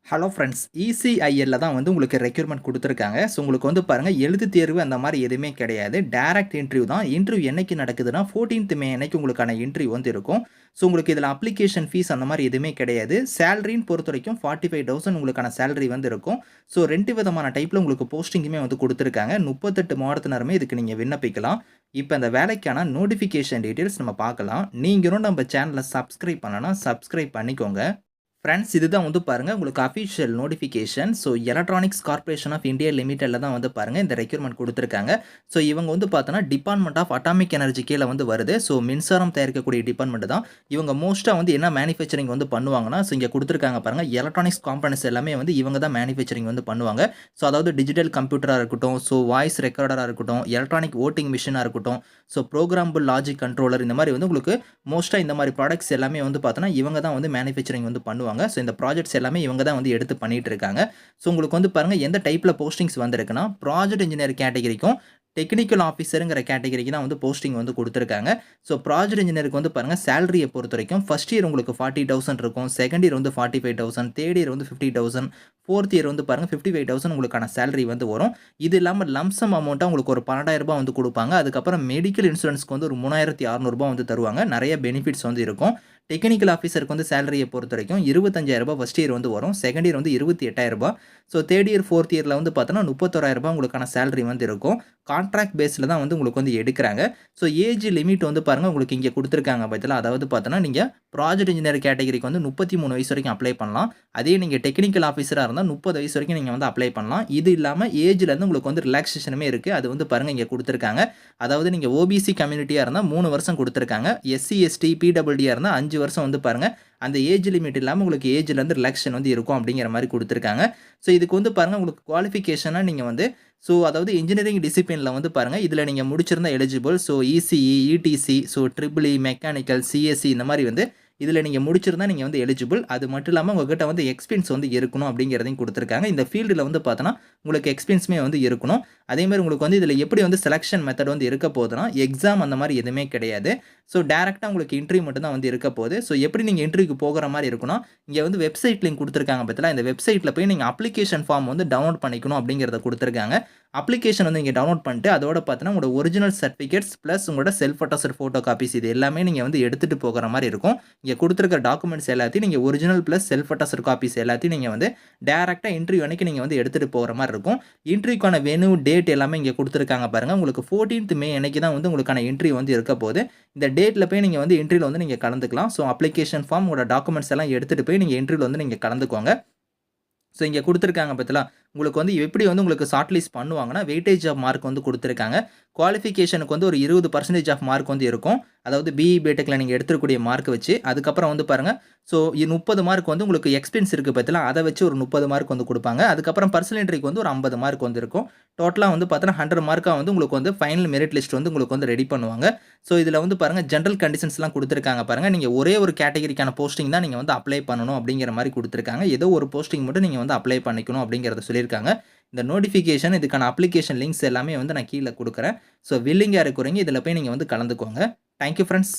Hello friends. இசிஐஎல்ல தான் வந்து உங்களுக்கு ரெக்ரூட்மெண்ட் குடுத்துருக்காங்க. ஸோ உங்களுக்கு வந்து பாருங்க எழுத்து தேர்வு அந்த மாரி எதுவுமே கிடையாது. டைரக்ட் இன்டர்வியூ தான். இன்டர்வியூ என்னைக்கு நடக்குதுன்னா 14த் மே அன்னைக்கு உங்களுக்கான இன்டர்வியூ வந்து இருக்கும். ஸோ உங்களுக்கு இதில அப்ளிகேஷன் ஃபீஸ் அந்த மாரி எதுவுமே கிடையாது. சேலரின்னு பொறுத்தவரைக்கும் 45,000 உங்களுக்கான சேலரி வந்து இருக்கும். ஸோ 2 விதமான டைப்ல உங்களுக்கு போஸ்டிங்குமே வந்து குடுத்துருக்காங்க. 38 மாவட்டத்தினருமே இதுக்கு நீங்க விண்ணப்பிக்கலாம். இப்ப இந்த வேலைக்கான நோட்டிஃபிகேஷன் டீட்டெயில்ஸ் நம்ம பார்க்கலாம். நீங்களும் நம்ம சேனல சப்ஸ்கிரைப் பண்ணலனா சப்ஸ்கிரைப் பண்ணிக்கோங்க. ஃப்ரெண்ட்ஸ் இதுதான் வந்து பாருங்க உங்களுக்கு official notification. So electronics corporation of India லிமிடெட்ல தான் வந்து பாருங்க இந்த ரெக்ரூட்மெண்ட் குடுத்துருக்காங்க. ஸோ இவங்க வந்து பார்த்தோன்னா டிபார்ட்மெண்ட் ஆஃப் அட்டாமிக் எனர்ஜி கீழ வந்து வருது. ஸோ மின்சாரம் தயாரிக்கக்கூடிய டிபார்ட்மெண்ட் தான். இவங்க மோஸ்ட்டா வந்து என்ன மேனுஃபேக்சரிங் வந்து பண்ணுவாங்கன்னா, ஸோ இங்க குடுத்துருக்காங்க பாருங்க எலக்ட்ரானிக்ஸ் காம்போனன்ட்ஸ் எல்லாமே வந்து இவங்க தான் மேனுஃபேக்சரிங் வந்து பண்ணுவாங்க. ஸோ அதாவது டிஜிட்டல் கம்ப்யூட்டரா இருக்கட்டும், ஸோ வாய்ஸ் ரெக்கார்டரா இருக்கட்டும், எலக்ட்ரானிக் வோட்டிங் மிஷினா இருக்கட்டும், ஸோ புரோகிராமபிள் லாஜிக் கண்ட்ரோலர் இந்த மாரி வந்து உங்களுக்கு மோஸ்ட்டா இந்த மாரி ப்ராடக்ட்ஸ் எல்லாமே வந்து பார்த்தோன்னா, இவங்க தான் வந்து மேனுஃபேக்சரிங் வந்து பண்ணுவாங்க. ஸோ இந்த ப்ராஜெக்ட்ஸ் எல்லாமே இவங்க தான் வந்து எடுத்து பண்ணிட்டு இருக்காங்க. ஸோ உங்களுக்கு வந்து பாருங்க எந்த டைப்ல போஸ்டிங்ஸ் வந்திருக்குன்னா, ப்ராஜெக்ட் இன்ஜினியர் கேட்டகரிக்கும், டெக்னிக்கல் ஆஃபீசர்ங்கிற கேட்டகரிக்கு தான் வந்து போஸ்டிங் வந்து குடுத்துருக்காங்க. ஸோ ப்ராஜெக்ட் இன்ஜினியருக்கு வந்து பாருங்க சேலரிய பொறுத்தவரைக்கும் ஃபர்ஸ்ட் இயர் உங்களுக்கு 40,000 இருக்கும். செகண்ட் இயர் வந்து 45,000, தேர்ட் இயர் வந்து 50,000, ஃபோர்த் இயர் வந்து பாருங்க 55,000 உங்களுக்கான சேலரி வந்து வரும். இது இல்லாம லம்ப் அமௌண்ட்டா உங்களுக்கு ஒரு ரூ. 12,000 வந்து குடுப்பாங்க. அதுக்கப்புறம் மெடிக்கல் இன்சூரன்ஸ்க்கு வந்து ஒரு ரூ. 3,600 வந்து தருவாங்க. நெறைய பெனிஃபிட்ஸ் வந்து இருக்கும். டெக்னிக்கல் ஆஃபீசருக்கு வந்து சேலரிய பொறுத்தவரைக்கும் ரூ. 25,000 ஃபர்ஸ்ட் இயர் வந்து வரும். செகண்ட் இயர் வந்து ரூ. 28,000. ஸோ தேர்ட் இயர், ஃபோர்த் இயர்ல வந்து பார்த்தோன்னா ரூ. 31,000 உங்களுக்கான சேலரி வந்து இருக்கும். கான்ட்ராக்ட் பேஸ்ல தான் வந்து உங்களுக்கு வந்து எடுக்குறாங்க. ஸோ ஏஜ் லிமிட் வந்து பாருங்க உங்களுக்கு இங்க குடுத்துருக்காங்க பார்த்தீங்களா? அதாவது பார்த்தோன்னா, நீங்க ப்ராஜெக்ட் இன்ஜினியர் கேட்டகரிக்கு வந்து 33 வயசு வரைக்கும் அப்ளை பண்ணலாம். அதே நீங்க டெக்னிக்கல் ஆஃபீசரா இருந்தா 30 வயசு வரைக்கும் நீங்க வந்து அப்ளை பண்ணலாம். இது இல்லாம ஏஜ்லேருந்து உங்களுக்கு வந்து ரிலாக்சேஷனுமே இருக்கு. அது வந்து பாருங்க இங்க குடுத்துருக்காங்க. அதாவது நீங்க ஓபிசி கம்யூனிட்டியா இருந்தா 3 வருஷம் குடுத்துருக்காங்க. எஸ்சி, எஸ்டி, பிடபிள்யூடியா இருந்தா 5 வருஷம் வந்து பாருங்க அந்த ஏஜ் லிமிட் இல்லாம உங்களுக்கு ஏஜ்லேருந்து ரிலாக்சேஷன் வந்து இருக்கும் அப்படிங்கிற மாரி குடுத்துருக்காங்க. ஸோ இதுக்கு வந்து பாருங்க உங்களுக்கு குவாலிஃபிகேஷனா நீங்க வந்து அதாவது இன்ஜினியரிங் டிசிப்ளின்ல வந்து பாருங்க, இதுல நீங்க முடிச்சிருந்தா எலிஜிபிள். இசிஇ, இடிசி, ட்ரிபிள் இ, மெக்கானிக்கல், சிஎஸ்சி இந்த மாரி வந்து இதுல நீங்க முடிச்சிருந்தா நீங்க வந்து எலிஜிபிள். அது மட்டும் இல்லாம உங்ககிட்ட வந்து எக்ஸ்பீரியன்ஸ் வந்து இருக்கணும் அப்படிங்கிறதையும் குடுத்துருக்காங்க. இந்த ஃபீல்டுல வந்து பார்த்தோன்னா, உங்களுக்கு எக்ஸ்பீரியன்ஸுமே வந்து இருக்கணும். அதே மாரி உங்களுக்கு வந்து இதுல எப்படி வந்து செலக்ஷன் மெத்தட் வந்து இருக்க போதுன்னா, எக்ஸாம் அந்த மாரி எதுவுமே கிடையாது. டைரக்ட்டா உங்களுக்கு இன்டர்வியூ மட்டும் தான் வந்து இருக்க போது. எப்படி நீங்க இன்டர்வியூக்கு போகுற மாரி இருக்குன்னா, இங்க வந்து வெப்சைட் லிங்க் குடுத்துருக்காங்க பார்த்தீங்களா? இந்த வெப்சைட்ல போய் நீங்க அப்ளிகேஷன் ஃபார்ம் வந்து டவுன்லோட் பண்ணிக்கணும் அப்படிங்கிறத குடுத்துருக்காங்க. அப்ளிகேஷன் வந்து நீங்க டவுன்லோட் பண்ணிட்டு, அதோட பார்த்தீங்கன்னா, உங்களோட ஒரிஜினல் சர்டிஃபிகேட்ஸ் பிளஸ் உங்களோட செல்ஃப் அட்டஸ்டட் ஃபோட்டோ காப்பீஸ் இது எல்லாமே நீங்க வந்து எடுத்துட்டு போகுற மாரி இருக்கும். இங்க குடுத்துருக்க டாக்குமெண்ட்ஸ் எல்லாத்தையும் நீங்க original plus self attested copies எல்லாத்தையும் நீங்க வந்து டைரக்ட்டா இன்டர்வியூ அன்னைக்கு நீங்க வந்து எடுத்துட்டு போற மாரி இருக்கும். இன்டர்வியூக்கான வென்யூ, டேட் எல்லாமே இங்க குடுத்துருக்காங்க பாருங்க. உங்களுக்கு 14த் மே அன்னைக்கு தான் வந்து உங்களுக்கான இன்டர்வியூ வந்து இருக்க போது. இந்த டேட்ல போய் நீங்க வந்து இன்டர்வியூல வந்து நீங்க கலந்துக்கலாம். அப்ளிகேஷன் ஃபார்ம், உங்களோட டாக்குமெண்ட்ஸ் எல்லாம் எடுத்துட்டு போய் நீங்க இன்டர்வியூல வந்து நீங்க கலந்துக்கோங்க. இங்க குடுத்துருக்காங்க பார்த்தீங்களா? உங்களுக்கு வந்து எப்படி வந்து உங்களுக்கு ஷார்ட் லிஸ்ட் பண்ணுவாங்கன்னா, வெயிட்டேஜ் ஆஃப் மார்க் வந்து குடுத்துருக்காங்க. குவாலிஃபிகேஷனுக்கு வந்து ஒரு 20% ஆஃப் மார்க் வந்து இருக்கும். அதாவது பிஇ, பிடெக்ல நீங்க எடுத்திருக்கக்கூடிய மார்க் வச்சு. அதுக்கப்புறம் வந்து பாருங்க, 30 மார்க் வந்து உங்களுக்கு எக்ஸ்பீரியன்ஸ் இருக்கு பார்த்தீங்களா? அத வச்சு ஒரு 30 மார்க் வந்து குடுப்பாங்க. அதுக்கப்புறம் பர்சனல் என்ட்ரிக்கு வந்து ஒரு 50 மார்க் வந்து இருக்கும். டோட்டலா வந்து பார்த்தீங்கன்னா 100 மார்க்கா வந்து உங்களுக்கு வந்து ஃபைனல் மெரிட் லிஸ்ட் வந்து உங்களுக்கு வந்து ரெடி பண்ணுவாங்க. இதுல வந்து பாருங்க ஜெனரல் கண்டிஷன்ஸ்லாம் குடுத்துருக்காங்க பாருங்க. நீங்க ஒரே ஒரு கேட்டகரிக்கான போஸ்டிங் தான் நீங்க வந்து அப்ளை பண்ணணும் அப்படிங்கிற மாரி குடுத்துருக்காங்க. ஏதோ ஒரு போஸ்டிங் மட்டும் நீங்க வந்து அப்ளை பண்ணிக்கணும் அப்படிங்கிறத சொல்லியிருக்காங்க. இந்த நோட்டிஃபிகேஷன் இதுக்கான அப்ளிகேஷன் லிங்க்ஸ் எல்லாமே வந்து நான் கீழ குடுக்குறேன். வில்லிங்கா இருக்கிறவங்க இதுல போய் நீங்க வந்து கலந்துக்கோங்க. Thank you friends.